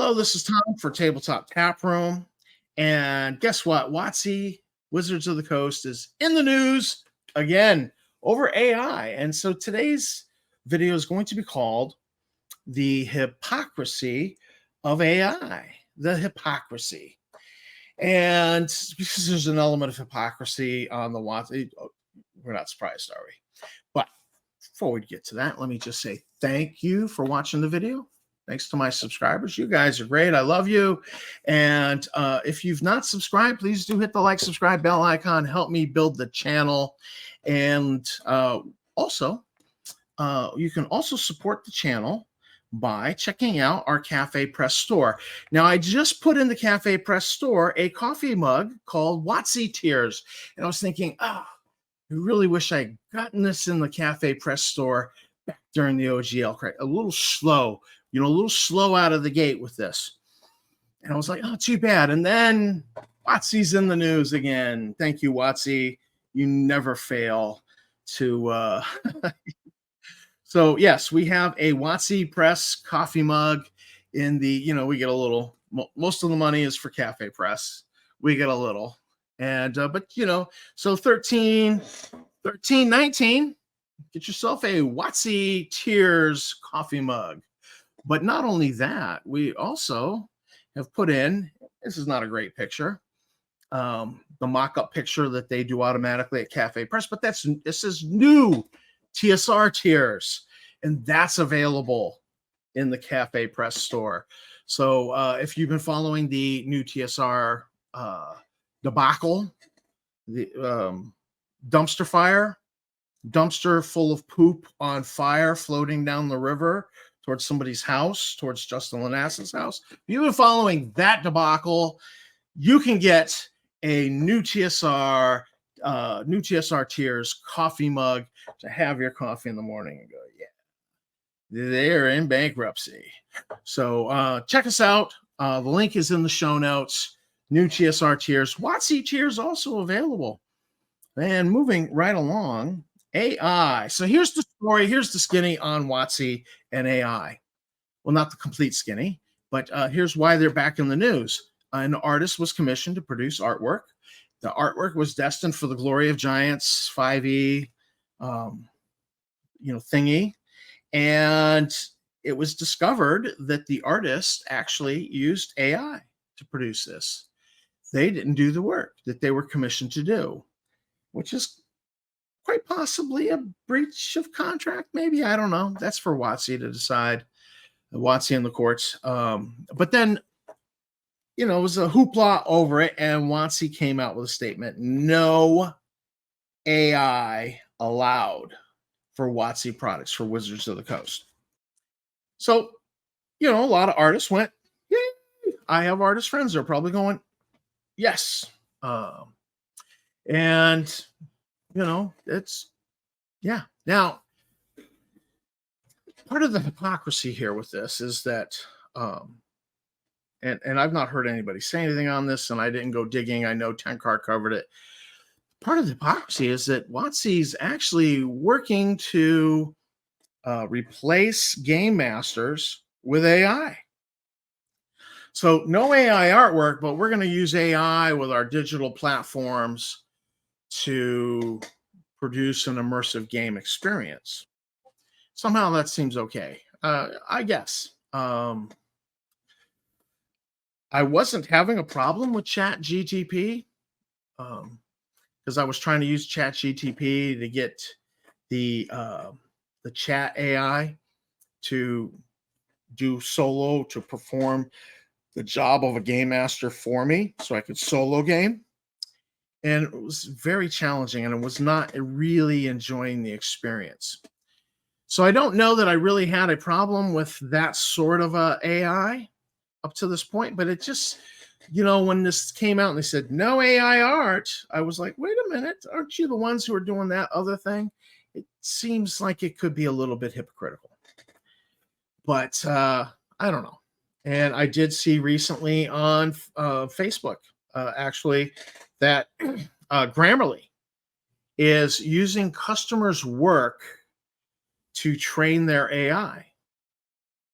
Hello, this is Tom for Tabletop Tap Room. And guess what? WotC, Wizards of the Coast, is in the news again over AI. And so today's video is going to be called The Hypocrisy of AI. The hypocrisy. And because there's an element of hypocrisy on the WotC, we're not surprised, are we? But before we get to that, let me just say thank you for watching the video. Thanks to my subscribers. You guys are great. I love you. And if you've not subscribed, please do hit the like, subscribe, bell icon. Help me build the channel. And also, you can also support the channel by checking out our Cafe Press store. Now, I just put in the Cafe Press store a coffee mug called WotC Tears. And I was thinking, I really wish I'd gotten this in the Cafe Press store back during the OGL craze. A little slow. A little slow out of the gate with this. And I was like, oh, too bad. And then WotC's in the news again. Thank you, WotC. You never fail to... So, yes, we have a WotC Press coffee mug in the, we get a little, most of the money is for Cafe Press. We get a little. And, but, so 19, get yourself a WotC Tears coffee mug. But not only that, we also have put in, this is not a great picture, the mock-up picture that they do automatically at Cafe Press, but this is new TSR Tears, and that's available in the Cafe Press store. So if you've been following the new TSR debacle, the dumpster full of poop on fire floating down the river towards somebody's house, towards Justin Lanass's house. If you've been following that debacle, you can get a new TSR Tears coffee mug to have your coffee in the morning and go, yeah, they're in bankruptcy. So check us out. The link is in the show notes. New TSR Tears. WotC Tears also available. And moving right along, AI. So here's the story. Here's the skinny on WotC and AI. Well, not the complete skinny, but here's why they're back in the news. An artist was commissioned to produce artwork. The artwork was destined for the Glory of Giants 5e, thingy. And it was discovered that the artist actually used AI to produce this. They didn't do the work that they were commissioned to do, which is quite possibly a breach of contract, maybe. I don't know. That's for WotC to decide. WotC in the courts. But then, it was a hoopla over it, and WotC came out with a statement. No AI allowed for WotC products for Wizards of the Coast. So, a lot of artists went, yay. I have artist friends. They're probably going, yes. And it's, yeah. Now, part of the hypocrisy here with this is that, and I've not heard anybody say anything on this, and I didn't go digging. I know Tenkar covered it. Part of the hypocrisy is that WotC's actually working to replace game masters with AI. So no AI artwork, but we're going to use AI with our digital platforms to produce an immersive game experience. Somehow that seems okay, I guess. I wasn't having a problem with ChatGTP because I was trying to use ChatGTP to get the chat AI to do solo, to perform the job of a game master for me so I could solo game. And it was very challenging, and I was not really enjoying the experience. So I don't know that I really had a problem with that sort of AI up to this point, but it just, when this came out and they said, no AI art, I was like, wait a minute, aren't you the ones who are doing that other thing? It seems like it could be a little bit hypocritical. But I don't know. And I did see recently on Facebook, actually, that Grammarly is using customers' work to train their AI.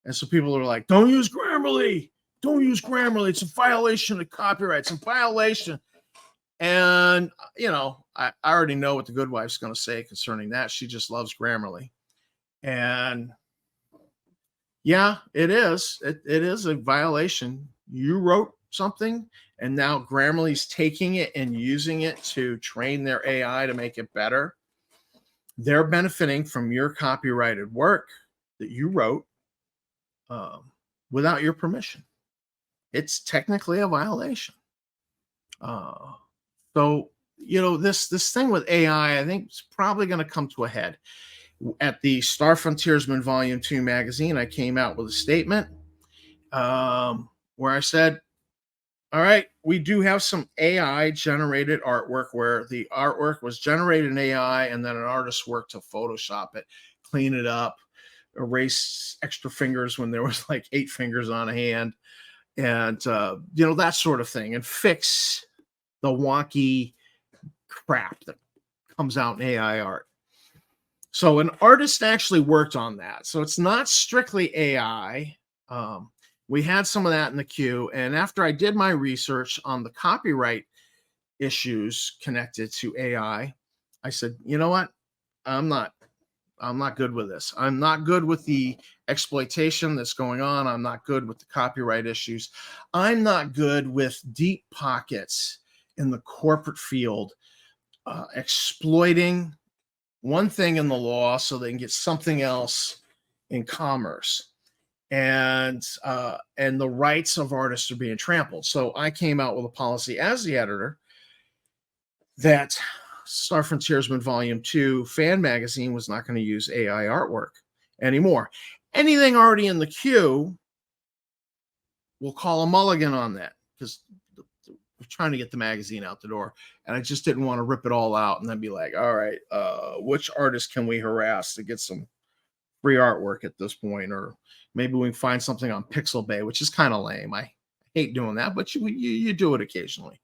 And so people are like, don't use Grammarly. don't use Grammarly. It's a violation of copyright. It's a violation. And, I already know what the good wife's going to say concerning that. She just loves Grammarly. And yeah, it is. It is a violation. You wrote something, and now Grammarly's taking it and using it to train their AI to make it better. They're benefiting from your copyrighted work that you wrote without your permission. It's technically a violation. So, this thing with AI, I think it's probably going to come to a head. At the Frontiersman Volume 2 magazine, I came out with a statement where I said, all right, we do have some AI generated artwork where the artwork was generated in AI and then an artist worked to Photoshop it, clean it up, erase extra fingers when there was like 8 fingers on a hand, and that sort of thing, and fix the wonky crap that comes out in AI art. So an artist actually worked on that. So it's not strictly AI. We had some of that in the queue. And after I did my research on the copyright issues connected to AI, I said, you know what? I'm not good with this. I'm not good with the exploitation that's going on. I'm not good with the copyright issues. I'm not good with deep pockets in the corporate field exploiting one thing in the law so they can get something else in commerce. And the rights of artists are being trampled. So I came out with a policy as the editor that Frontiersman Volume 2 fan magazine was not going to use AI artwork anymore. Anything already in the queue, we'll call a mulligan on that, because we're trying to get the magazine out the door. And I just didn't want to rip it all out and then be like, all right, which artist can we harass to get some free artwork at this point? Or maybe we can find something on Pixabay, which is kind of lame. I hate doing that, but you do it occasionally.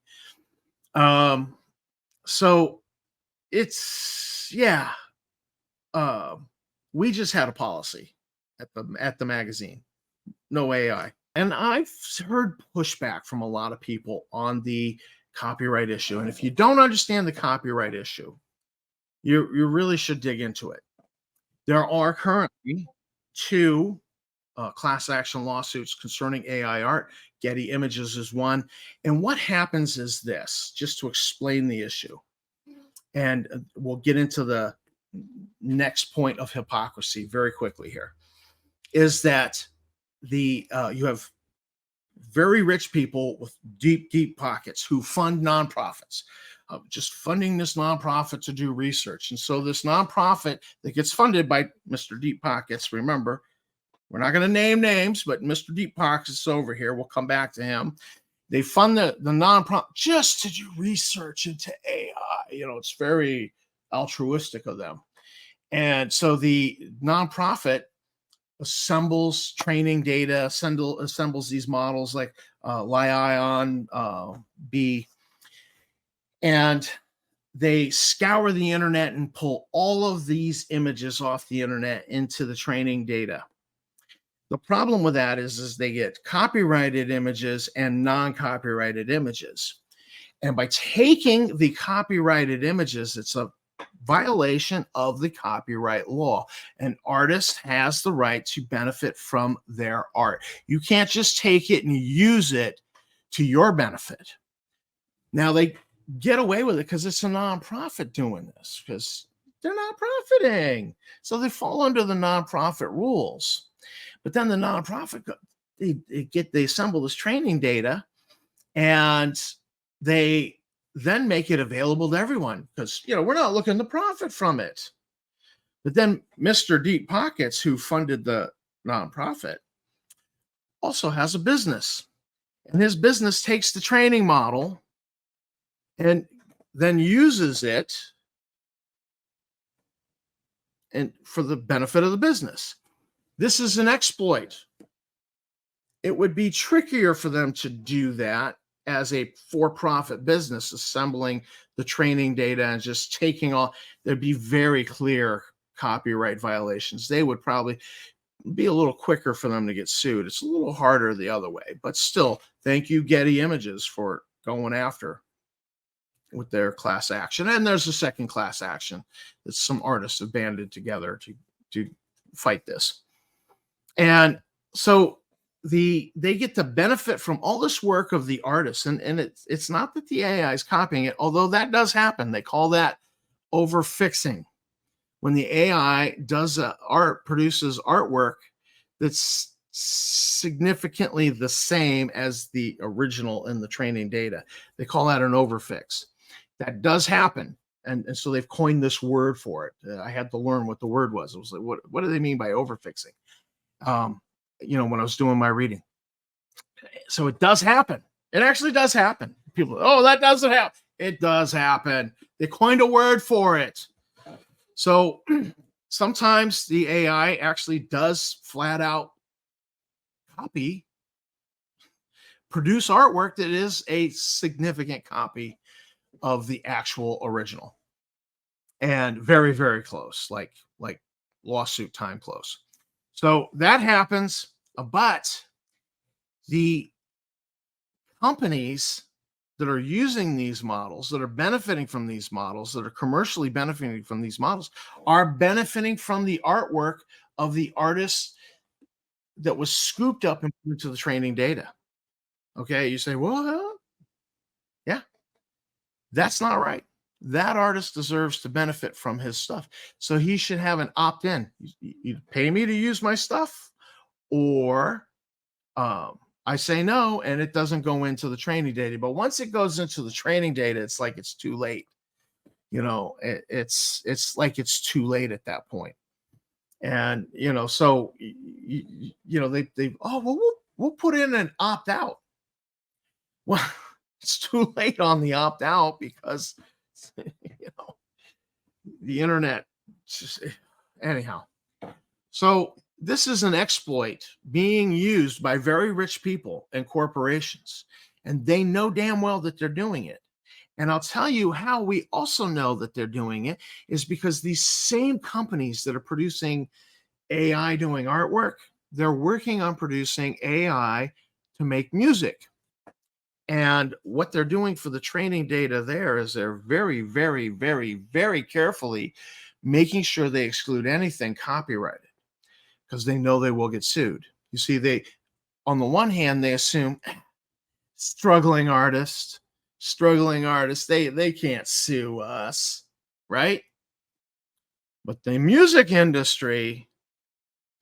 So it's, we just had a policy at the magazine, no AI. And I've heard pushback from a lot of people on the copyright issue. And if you don't understand the copyright issue, you really should dig into it. There are currently 2 class action lawsuits concerning AI art. Getty Images is one. And what happens is this, just to explain the issue, and we'll get into the next point of hypocrisy very quickly here, is that you have very rich people with deep pockets who fund nonprofits, just funding this nonprofit to do research. And so this nonprofit that gets funded by Mr. Deep Pockets, remember, we're not going to name names, but Mr. Deep Pockets is over here. We'll come back to him. They fund the nonprofit just to do research into AI. It's very altruistic of them. And so the nonprofit assembles training data, assembles these models like Lion B, and they scour the internet and pull all of these images off the internet into the training data. The problem with that is they get copyrighted images and non-copyrighted images. And by taking the copyrighted images, it's a violation of the copyright law. An artist has the right to benefit from their art. You can't just take it and use it to your benefit. Now, they get away with it because it's a nonprofit doing this, because they're not profiting. So they fall under the nonprofit rules. But then the nonprofit, they assemble this training data, and they then make it available to everyone, because we're not looking to profit from it. But then Mr. Deep Pockets, who funded the nonprofit, also has a business, and his business takes the training model and then uses it and for the benefit of the business. This is an exploit. It would be trickier for them to do that as a for-profit business, assembling the training data and just taking all. There'd be very clear copyright violations. They would probably, be a little quicker for them to get sued. It's a little harder the other way, but still, thank you, Getty Images, for going after with their class action. And there's a second class action that some artists have banded together to fight this. And so they get the benefit from all this work of the artists, and it's not that the AI is copying it, although that does happen. They call that overfixing. When the AI does produces artwork that's significantly the same as the original in the training data, they call that an overfix. That does happen, and so they've coined this word for it. I had to learn what the word was. It was like, what do they mean by overfixing? When I was doing my reading. So it does happen. It actually does happen. People, oh, that doesn't happen. It does happen. They coined a word for it. So sometimes the AI actually does flat out produce artwork that is a significant copy of the actual original, and very, very close, like lawsuit time close. So that happens, but the companies that are using these models, that are benefiting from these models, that are commercially benefiting from these models, are benefiting from the artwork of the artist that was scooped up into the training data. Okay, you say, well, yeah, that's not right. That artist deserves to benefit from his stuff. So he should have an opt-in. You pay me to use my stuff, or I say no, and it doesn't go into the training data. But once it goes into the training data, it's like it's too late. It's like it's too late at that point. And so we'll put in an opt-out. Well, it's too late on the opt-out because the internet anyhow. So this is an exploit being used by very rich people and corporations, and they know damn well that they're doing it. And I'll tell you how we also know that they're doing it is because these same companies that are producing AI doing artwork, they're working on producing AI to make music. And what they're doing for the training data there is they're very, very, very, very carefully making sure they exclude anything copyrighted, because they know they will get sued. You see, on the one hand, they assume struggling artists, they can't sue us, right? But the music industry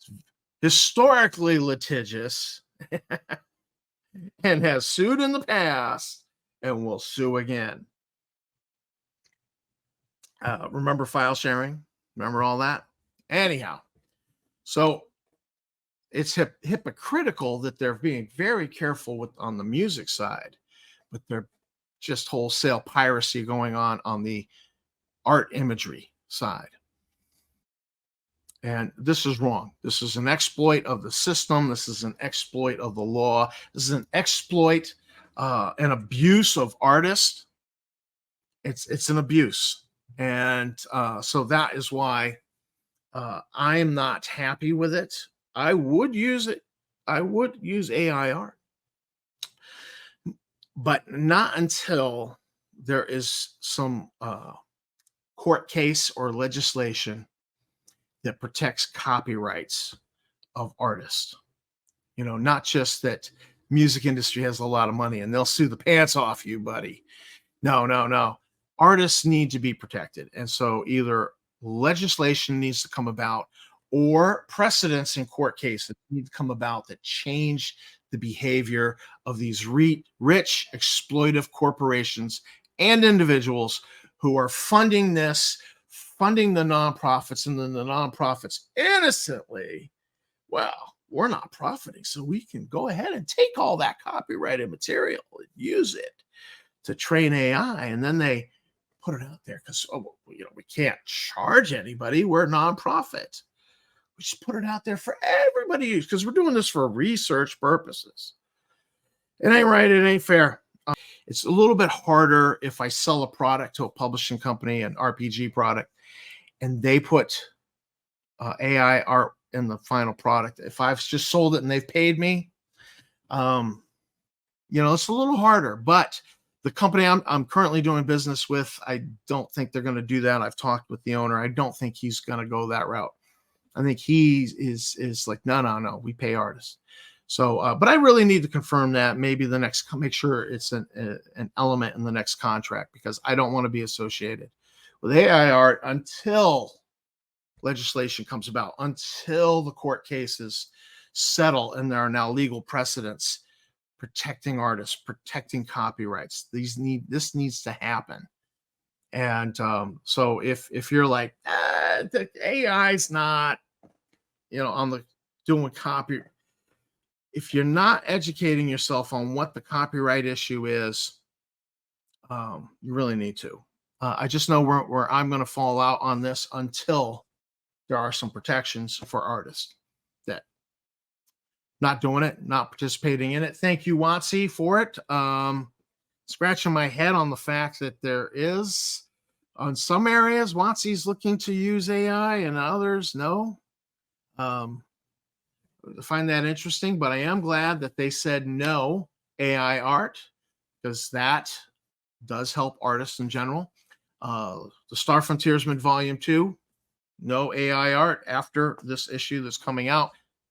is historically litigious and has sued in the past and will sue again. Remember file sharing? Remember all that? Anyhow, so it's hypocritical that they're being very careful on the music side, but they're just wholesale piracy going on the art imagery side. And this is wrong. This is an exploit of the system. This is an exploit of the law. This is an exploit, an abuse of artists. It's an abuse. And so that is why I am not happy with it. I would use it. I would use AI art, but not until there is some court case or legislation that protects copyrights of artists. Not just that music industry has a lot of money and they'll sue the pants off you, buddy. No. Artists need to be protected. And so either legislation needs to come about or precedents in court cases need to come about that change the behavior of these rich exploitive corporations and individuals who are funding the nonprofits, and then the nonprofits innocently, well, we're not profiting, so we can go ahead and take all that copyrighted material and use it to train AI, and then they put it out there because we can't charge anybody. We're a nonprofit. We just put it out there for everybody to use because we're doing this for research purposes. It ain't right. It ain't fair. It's a little bit harder if I sell a product to a publishing company, an RPG product, and they put AI art in the final product. If I've just sold it and they've paid me, it's a little harder. But the company I'm currently doing business with, I don't think they're going to do that. I've talked with the owner. I don't think he's going to go that route. I think he is like, no, we pay artists. So, but I really need to confirm that. Maybe make sure it's an element in the next contract, because I don't want to be associated with AI art until legislation comes about, until the court cases settle and there are now legal precedents protecting artists, protecting copyrights. This needs to happen. And so if you're like, the AI's not, on the doing copy, if you're not educating yourself on what the copyright issue is, you really need to. I just know where I'm going to fall out on this until there are some protections for artists that not doing it, not participating in it. Thank you, WotC, for it. Scratching my head on the fact that there is, on some areas, WotC's looking to use AI and others no. I find that interesting, but I am glad that they said no AI art, because that does help artists in general. The Star Frontiersman Volume 2, no AI art after this issue that's coming out.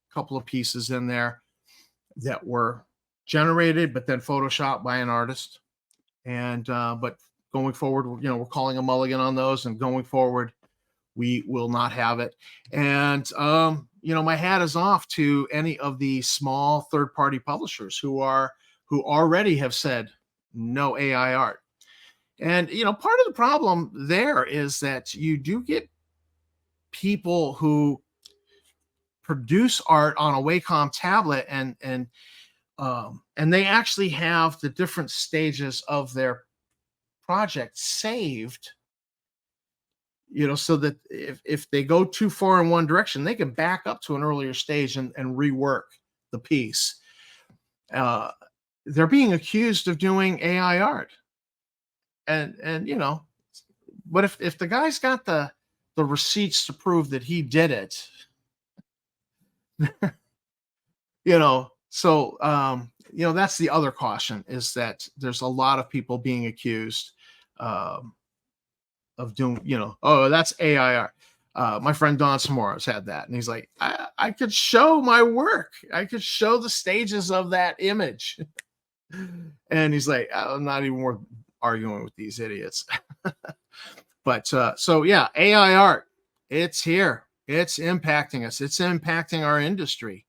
A couple of pieces in there that were generated, but then photoshopped by an artist. And but going forward, we're calling a mulligan on those, and going forward, we will not have it. And my hat is off to any of the small third-party publishers who already have said no AI art. And part of the problem there is that you do get people who produce art on a Wacom tablet, and they actually have the different stages of their project saved, so that if they go too far in one direction, they can back up to an earlier stage and rework the piece. They're being accused of doing AI art, and but if the guy's got the receipts to prove that he did it, so that's the other caution, is that there's a lot of people being accused of doing, oh, that's AI art. My friend Don Samora's had that, and he's like, I could show my work. I could show the stages of that image. And he's like, I'm not even worth arguing with these idiots. But so yeah, AI art, it's here. It's impacting us. It's impacting our industry.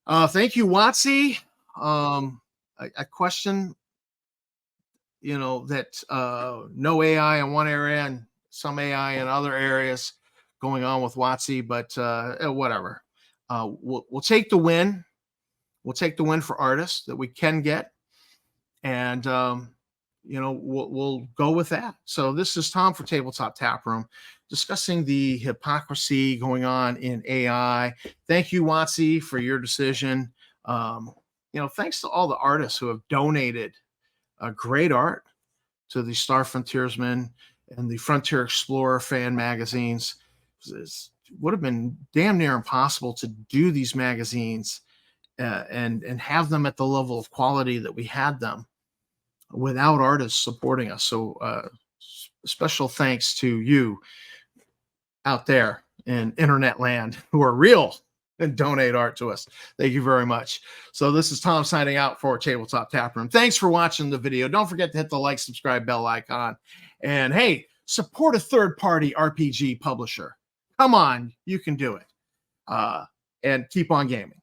Thank you, WotC. I question, that no AI in one area and some AI in other areas going on with WotC, but whatever. We'll take the win. We'll take the win for artists that we can get, and we'll go with that. So this is Tom for Tabletop Taproom, discussing the hypocrisy going on in AI. Thank you, WotC, for your decision. Thanks to all the artists who have donated great art to the Star Frontiersman and the Frontier Explorer fan magazines. It would have been damn near impossible to do these magazines and have them at the level of quality that we had them without artists supporting us. So special thanks to you out there in internet land who are real and donate art to us. Thank you very much. So this is Tom signing out for Tabletop Taproom. Thanks for watching the video. Don't forget to hit the like, subscribe, bell icon. And hey, support a third-party RPG publisher. Come on, you can do it. And keep on gaming.